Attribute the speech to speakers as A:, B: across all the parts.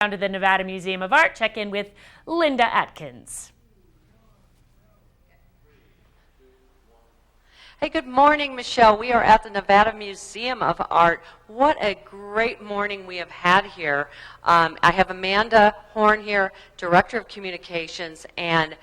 A: Down to the Nevada Museum of Art, check in with Linda Atkins.
B: Hey, good morning, Michelle. We are at the Nevada Museum of Art. What a great morning we have had here. I have Amanda Horn here, Director of Communications, and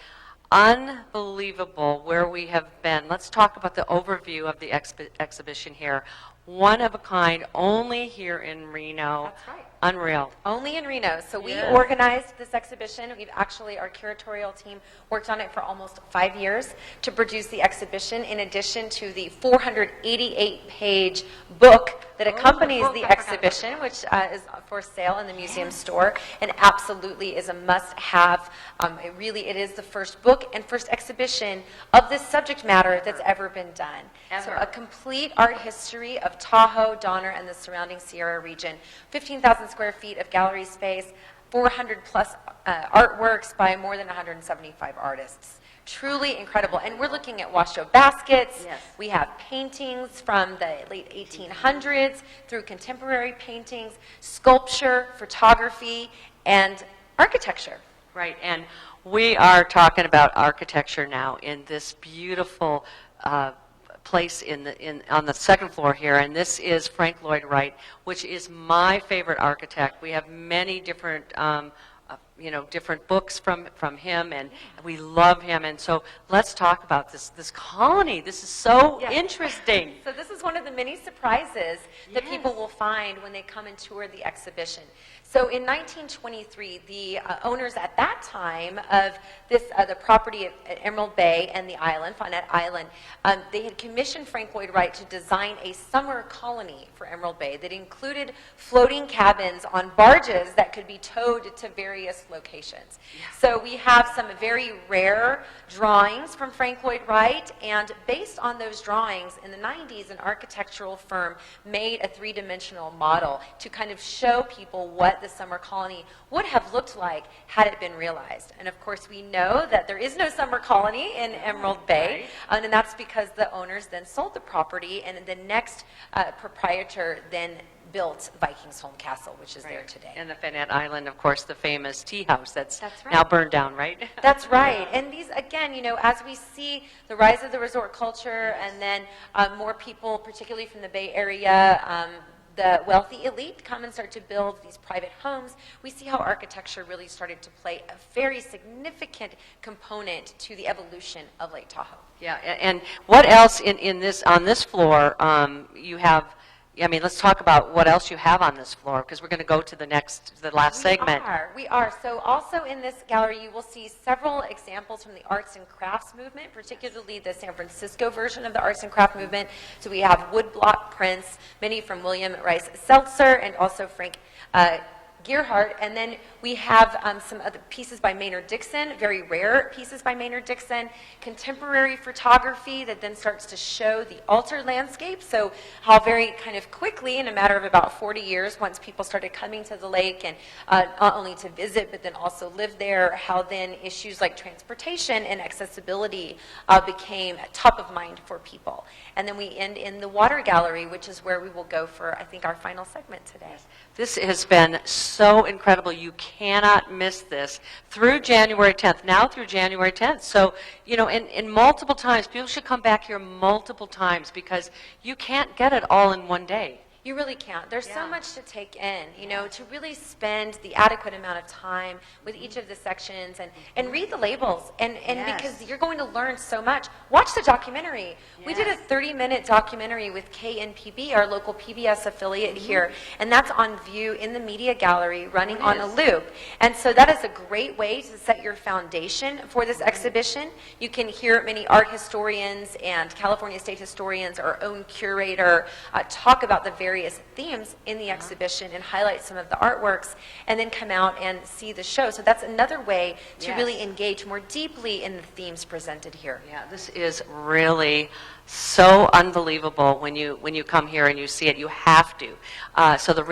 B: unbelievable where we have been. Let's talk about the overview of the exhibition here. One of a kind, only here in Reno.
C: That's right.
B: Unreal.
C: Only in Reno. So we
B: Yes.
C: organized this exhibition. Our curatorial team worked on it for almost 5 years to produce the exhibition, in addition to the 488-page book that accompanies the exhibition, which is for sale in the museum store, and absolutely is a must-have. It is the first book and first exhibition of this subject matter that's ever been done. So a complete art history of Tahoe, Donner, and the surrounding Sierra region. 15,000 square feet of gallery space, 400 plus artworks by more than 175 artists. Truly incredible. And we're looking at Washoe baskets.
B: Yes.
C: We have paintings from the late 1800s through contemporary paintings, sculpture, photography, and architecture.
B: Right, and we are talking about architecture now in this beautiful place on the second floor here, and this is Frank Lloyd Wright, which is my favorite architect. We have many different different books from him, and we love him. And so let's talk about this colony. This is so interesting.
C: So this is one of the many surprises that people will find when they come and tour the exhibition. So in 1923, the owners at that time of the property at Emerald Bay and the island, Fonette Island, they had commissioned Frank Lloyd Wright to design a summer colony for Emerald Bay that included floating cabins on barges that could be towed to various locations. So we have some very rare drawings from Frank Lloyd Wright, and based on those drawings, in the 90s, an architectural firm made a three-dimensional model to kind of show people what the summer colony would have looked like had it been realized. And of course, we know that there is no summer colony in Emerald Bay, and that's because the owners then sold the property, and the next proprietor then built Viking's Home Castle, which is there today.
B: And the Fonette Island, of course, the famous tea house that's
C: right.
B: now burned down, right?
C: That's right. And these, again, as we see the rise of the resort culture, and then more people, particularly from the Bay Area, the wealthy elite come and start to build these private homes, we see how architecture really started to play a very significant component to the evolution of Lake Tahoe.
B: Yeah, and what else on this floor you have? Let's talk about what else you have on this floor, because we're going to go to the last segment.
C: We are. So also in this gallery, you will see several examples from the arts and crafts movement, particularly the San Francisco version of the arts and craft movement. So we have woodblock prints, many from William Rice Seltzer and also Frank Gerhardt, and then we have some other pieces by Maynard Dixon, very rare pieces by Maynard Dixon, contemporary photography that then starts to show the altered landscape, so how very kind of quickly, in a matter of about 40 years, once people started coming to the lake and not only to visit but then also live there, how then issues like transportation and accessibility became top of mind for people. And then we end in the water gallery, which is where we will go for, I think, our final segment today.
B: This has been so incredible. You cannot miss this through January 10th, now through January 10th. So, in multiple times, people should come back here multiple times, because you can't get it all in one day.
C: You really can't. There's so much to take in, to really spend the adequate amount of time with each of the sections and read the labels. And because you're going to learn so much. Watch the documentary. Yes. We did a 30-minute documentary with KNPB, our local PBS affiliate here, and that's on view in the media gallery running on a loop. And so that is a great way to set your foundation for this exhibition. You can hear many art historians and California state historians, our own curator, talk about the various themes in the exhibition and highlight some of the artworks, and then come out and see the show. So that's another way to really engage more deeply in the themes presented here.
B: Yeah, this is really so unbelievable when you come here and you see it. You have to. So the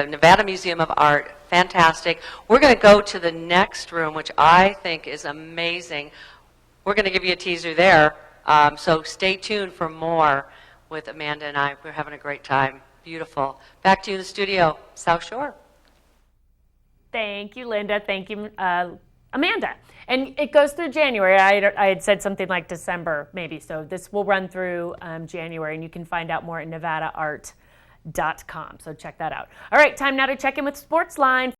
B: Nevada Museum of Art, fantastic. We're going to go to the next room, which I think is amazing. We're going to give you a teaser there. So stay tuned for more with Amanda and I. We're having a great time. Beautiful. Back to you in the studio, South Shore.
A: Thank you, Linda. Thank you, Amanda. And it goes through January. I had said something like December, maybe. So this will run through January, and you can find out more at nevadaart.com. So check that out. All right, time now to check in with Sportsline.